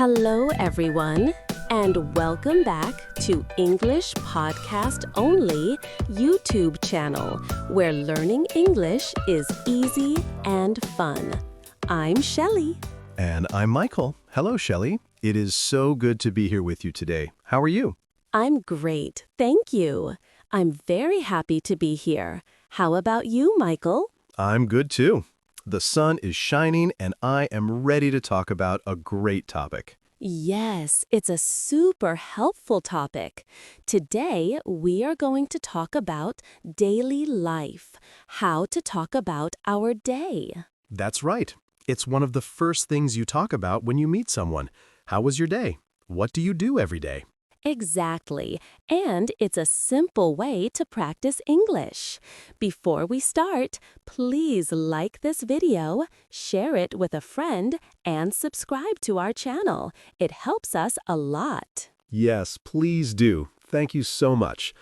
Hello, everyone, and welcome back to English Podcast Only YouTube channel, where learning English is easy and fun. I'm Shelly. And I'm Michael. Hello, Shelly. It is so good to be here with you today. How are you? I'm great, thank you. I'm very happy to be here. How about you, Michael? I'm good too. The sun is shining and I am ready to talk about a great topic. Yes, it's a super helpful topic. Today, we are going to talk about daily life, how to talk about our day. That's right. It's one of the first things you talk about when you meet someone. How was your day? What do you do every day? Exactly, and it's a simple way to practice English. Before we start, please like this video, share it with a friend, and subscribe to our channel. It helps us a lot. Yes, please do. Thank you so much.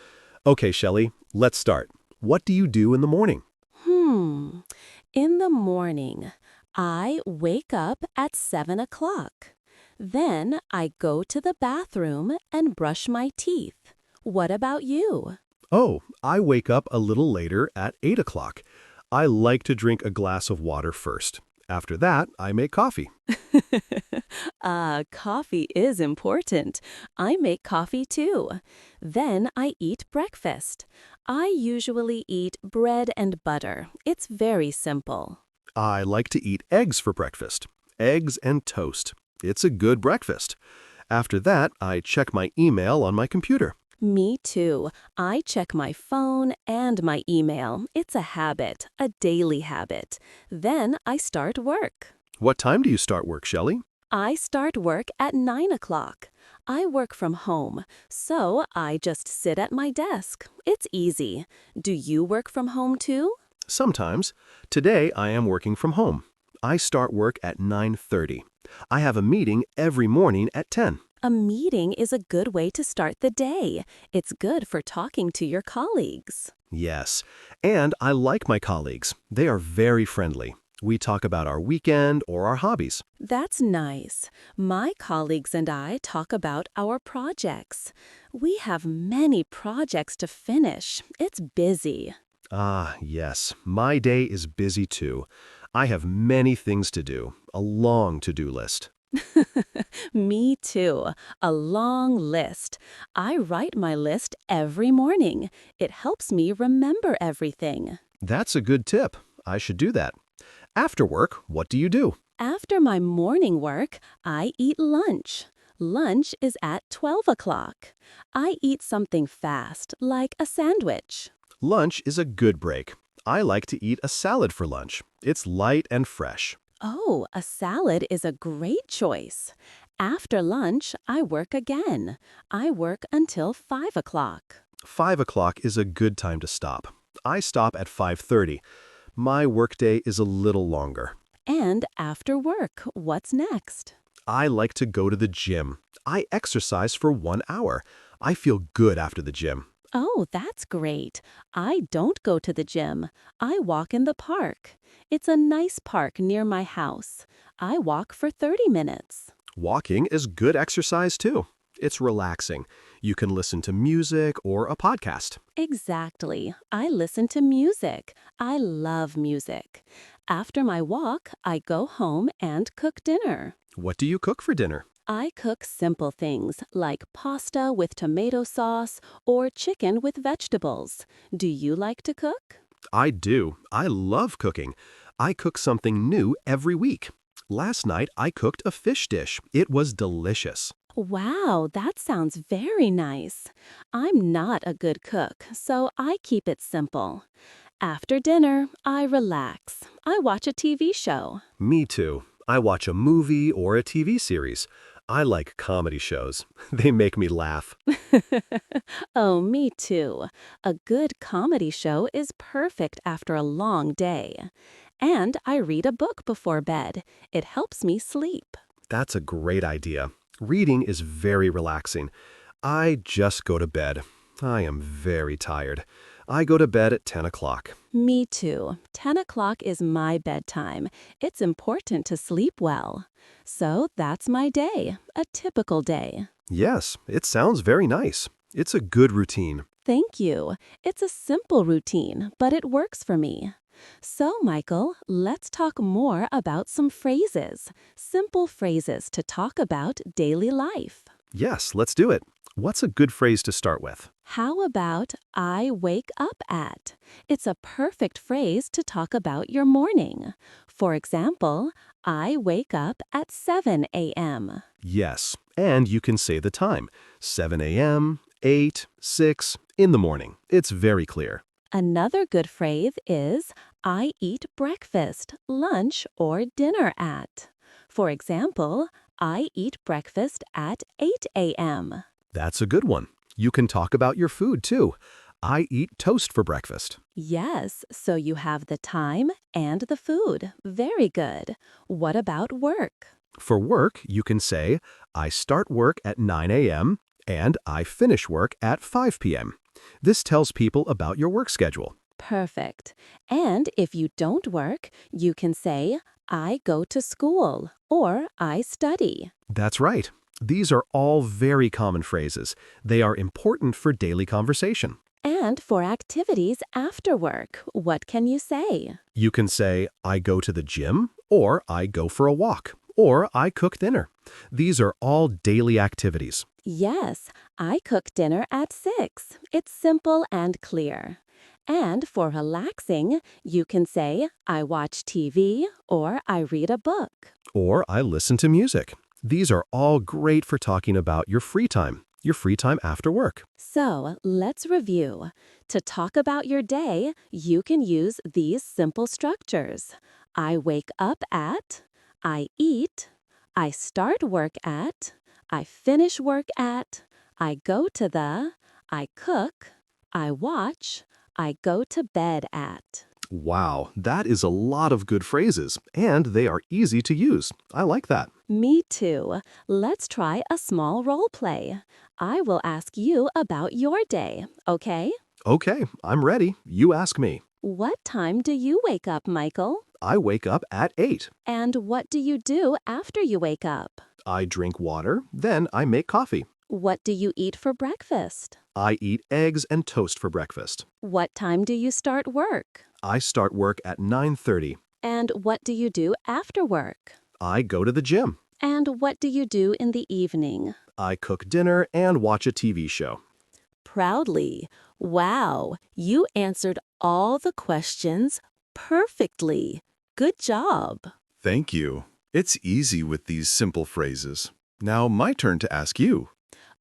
Okay, Shelly, let's start. What do you do in the morning? In the morning, I wake up at 7 o'clock. Then I go to the bathroom and brush my teeth. What about you? Oh, I wake up a little later at 8 o'clock. I like to drink a glass of water first. After that, I make coffee. Coffee is important. I make coffee too. Then I eat breakfast. I usually eat bread and butter. It's very simple. I like to eat eggs for breakfast. Eggs and toast. It's a good breakfast. After that, I check my email on my computer. Me too. I check my phone and my email. It's a habit, a daily habit. Then I start work. What time do you start work, Shelly? I start work at 9 o'clock. I work from home, so I just sit at my desk. It's easy. Do you work from home too? Sometimes. Today, I am working from home. I start work at 9:30. I have a meeting every morning at 10. A meeting is a good way to start the day. It's good for talking to your colleagues. Yes, and I like my colleagues. They are very friendly. We talk about our weekend or our hobbies. That's nice. My colleagues and I talk about our projects. We have many projects to finish. It's busy. Ah, yes, my day is busy too. I have many things to do, a long to-do list. Me too. A long list. I write my list every morning. It helps me remember everything. That's a good tip. I should do that. After work, what do you do? After my morning work, I eat lunch. Lunch is at 12 o'clock. I eat something fast, like a sandwich. Lunch is a good break. I like to eat a salad for lunch. It's light and fresh. Oh, a salad is a great choice. After lunch, I work again. I work until 5 o'clock. 5 o'clock is a good time to stop. I stop at 5:30. My workday is a little longer. And after work, what's next? I like to go to the gym. I exercise for 1 hour. I feel good after the gym. Oh, that's great. I don't go to the gym. I walk in the park. It's a nice park near my house. I walk for 30 minutes. Walking is good exercise too. It's relaxing. You can listen to music or a podcast. Exactly. I listen to music. I love music. After my walk, I go home and cook dinner. What do you cook for dinner? I cook simple things like pasta with tomato sauce or chicken with vegetables. Do you like to cook? I do. I love cooking. I cook something new every week. Last night, I cooked a fish dish. It was delicious. Wow, that sounds very nice. I'm not a good cook, so I keep it simple. After dinner, I relax. I watch a TV show. Me too. I watch a movie or a TV series. I like comedy shows. They make me laugh. Oh, me too. A good comedy show is perfect after a long day. And I read a book before bed. It helps me sleep. That's a great idea. Reading is very relaxing. I just go to bed. I am very tired. I go to bed at 10 o'clock. Me too. 10 o'clock is my bedtime. It's important to sleep well. So that's my day, a typical day. Yes, it sounds very nice. It's a good routine. Thank you. It's a simple routine, but it works for me. So, Michael, let's talk more about some phrases, simple phrases to talk about daily life. Yes, let's do it. What's a good phrase to start with? How about I wake up at? It's a perfect phrase to talk about your morning. For example, I wake up at 7 a.m. Yes, and you can say the time. 7 a.m., 8, 6, in the morning. It's very clear. Another good phrase is I eat breakfast, lunch, or dinner at. For example, I eat breakfast at 8 a.m. That's a good one. You can talk about your food too. I eat toast for breakfast. Yes, so you have the time and the food. Very good. What about work? For work, you can say, I start work at 9 a.m. and I finish work at 5 p.m. This tells people about your work schedule. Perfect. And if you don't work, you can say, I go to school or I study. That's right. These are all very common phrases. They are important for daily conversation. And for activities after work, what can you say? You can say, I go to the gym, or I go for a walk, or I cook dinner. These are all daily activities. Yes, I cook dinner at 6. It's simple and clear. And for relaxing, you can say, I watch TV or I read a book. Or I listen to music. These are all great for talking about your free time after work. So let's review. To talk about your day, you can use these simple structures. I wake up at, I eat, I start work at, I finish work at, I go to the, I cook, I watch, I go to bed at. Wow, that is a lot of good phrases, and they are easy to use. I like that. Me too. Let's try a small role play. I will ask you about your day, okay? Okay, I'm ready. You ask me. What time do you wake up, Michael? I wake up at 8. And what do you do after you wake up? I drink water, then I make coffee. What do you eat for breakfast? I eat eggs and toast for breakfast. What time do you start work? I start work at 9:30. And what do you do after work? I go to the gym. And what do you do in the evening? I cook dinner and watch a TV show. Proudly. Wow, you answered all the questions perfectly. Good job. Thank you. It's easy with these simple phrases. Now my turn to ask you.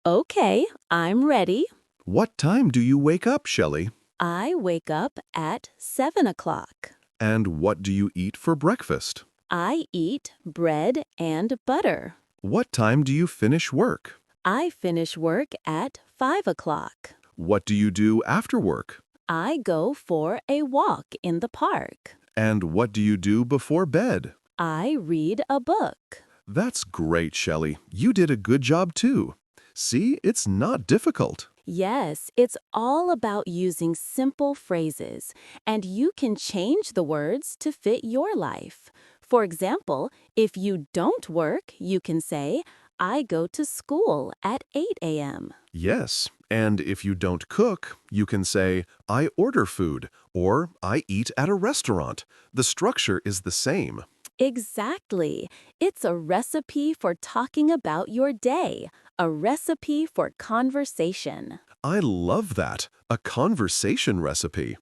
Okay, I'm ready. What time do you wake up, Shelly? I wake up at 7 o'clock. And what do you eat for breakfast? I eat bread and butter. What time do you finish work? I finish work at 5 o'clock. What do you do after work? I go for a walk in the park. And what do you do before bed? I read a book. That's great, Shelly. You did a good job too. See, it's not difficult. Yes, it's all about using simple phrases, and you can change the words to fit your life. For example, if you don't work, you can say, I go to school at 8 a.m. Yes, and if you don't cook, you can say, I order food, or I eat at a restaurant. The structure is the same. Exactly. It's a recipe for talking about your day, a recipe for conversation. I love that. A conversation recipe.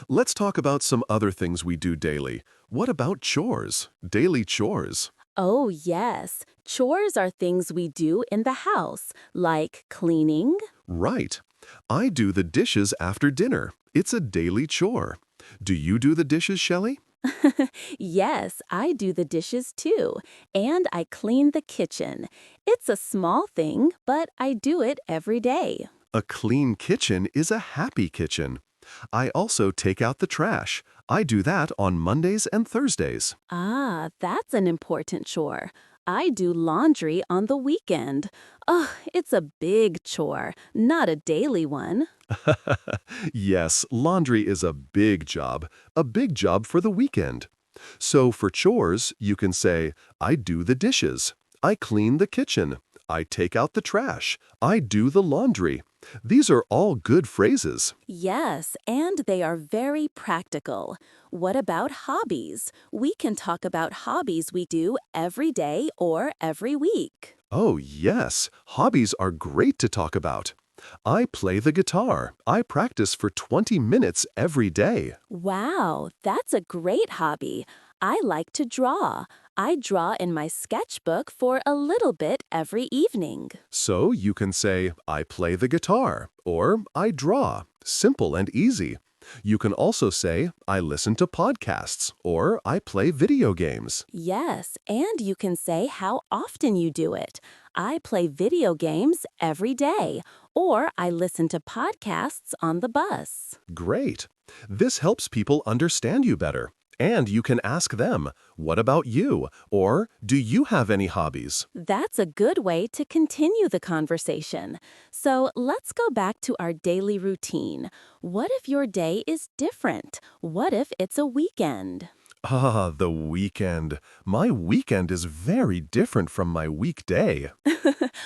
Let's talk about some other things we do daily. What about chores? Daily chores. Oh, yes. Chores are things we do in the house, like cleaning. Right. I do the dishes after dinner. It's a daily chore. Do you do the dishes, Shelley? Yes, I do the dishes too, and I clean the kitchen. It's a small thing, but I do it every day. A clean kitchen is a happy kitchen. I also take out the trash. I do that on Mondays and Thursdays. Ah, that's an important chore. I do laundry on the weekend. Ugh, it's a big chore, not a daily one. Yes, laundry is a big job for the weekend. So for chores, you can say, I do the dishes, I clean the kitchen, I take out the trash, I do the laundry. These are all good phrases. Yes, and they are very practical. What about hobbies? We can talk about hobbies we do every day or every week. Oh, yes, hobbies are great to talk about. I play the guitar. I practice for 20 minutes every day. Wow, that's a great hobby. I like to draw. I draw in my sketchbook for a little bit every evening. So you can say, I play the guitar, or I draw. Simple and easy. You can also say, I listen to podcasts, or I play video games. Yes, and you can say how often you do it. I play video games every day, or I listen to podcasts on the bus. Great. This helps people understand you better. And you can ask them, what about you? Or do you have any hobbies? That's a good way to continue the conversation. So let's go back to our daily routine. What if your day is different? What if it's a weekend? Ah, the weekend. My weekend is very different from my weekday.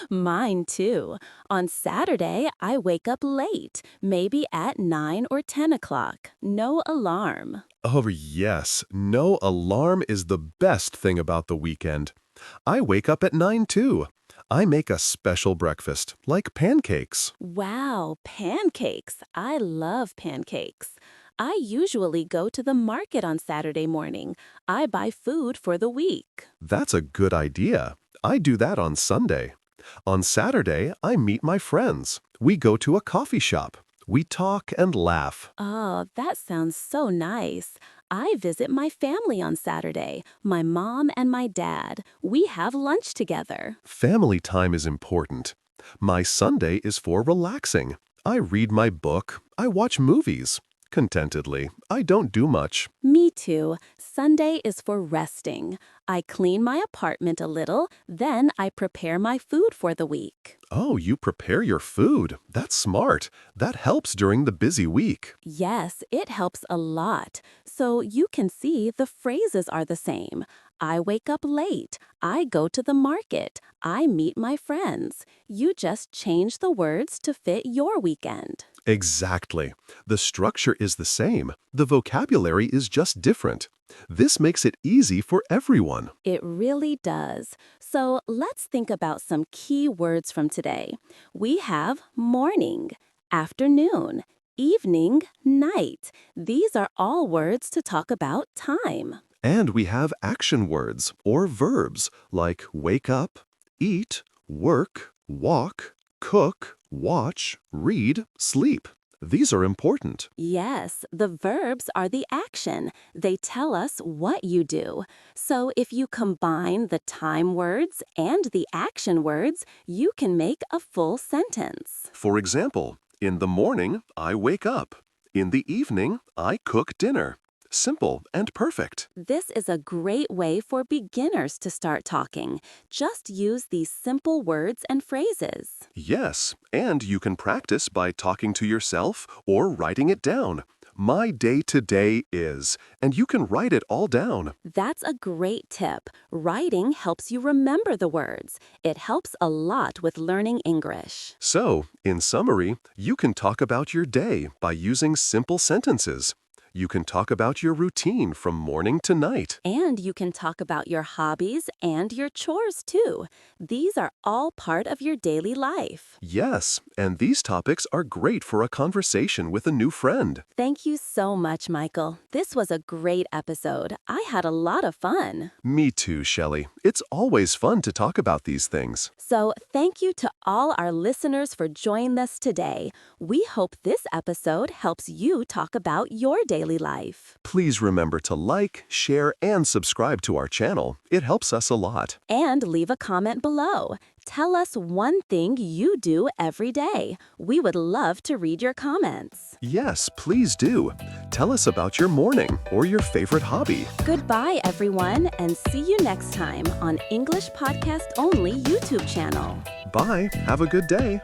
Mine too. On Saturday, I wake up late, maybe at 9 or 10 o'clock. No alarm. Oh, yes. No alarm is the best thing about the weekend. I wake up at 9 too. I make a special breakfast, like pancakes. Wow, pancakes. I love pancakes. I usually go to the market on Saturday morning. I buy food for the week. That's a good idea. I do that on Sunday. On Saturday, I meet my friends. We go to a coffee shop. We talk and laugh. Oh, that sounds so nice. I visit my family on Saturday, my mom and my dad. We have lunch together. Family time is important. My Sunday is for relaxing. I read my book. I watch movies. Contentedly, I don't do much. Me too. Sunday is for resting. I clean my apartment a little, then I prepare my food for the week. Oh, you prepare your food. That's smart. That helps during the busy week. Yes, it helps a lot. So you can see the phrases are the same. I wake up late. I go to the market. I meet my friends. You just change the words to fit your weekend. Exactly. The structure is the same. The vocabulary is just different. This makes it easy for everyone. It really does. So let's think about some key words from today. We have morning, afternoon, evening, night. These are all words to talk about time. And we have action words or verbs like wake up, eat, work, walk, cook, watch, read, sleep. These are important. Yes, the verbs are the action. They tell us what you do. So if you combine the time words and the action words, you can make a full sentence. For example, in the morning, I wake up. In the evening, I cook dinner. Simple and perfect. This is a great way for beginners to start talking. Just use these simple words and phrases. Yes, and you can practice by talking to yourself or writing it down. My day today is, and you can write it all down. That's a great tip. Writing helps you remember the words. It helps a lot with learning English. So, in summary, you can talk about your day by using simple sentences. You can talk about your routine from morning to night. And you can talk about your hobbies and your chores too. These are all part of your daily life. Yes, and these topics are great for a conversation with a new friend. Thank you so much, Michael. This was a great episode. I had a lot of fun. Me too, Shelly. It's always fun to talk about these things. So thank you to all our listeners for joining us today. We hope this episode helps you talk about your daily daily life. Please remember to like, share, and subscribe to our channel. It helps us a lot. And leave a comment below. Tell us one thing you do every day. We would love to read your comments. Yes, please do. Tell us about your morning or your favorite hobby. Goodbye, everyone, and see you next time on English Podcast Only YouTube channel. Bye. Have a good day.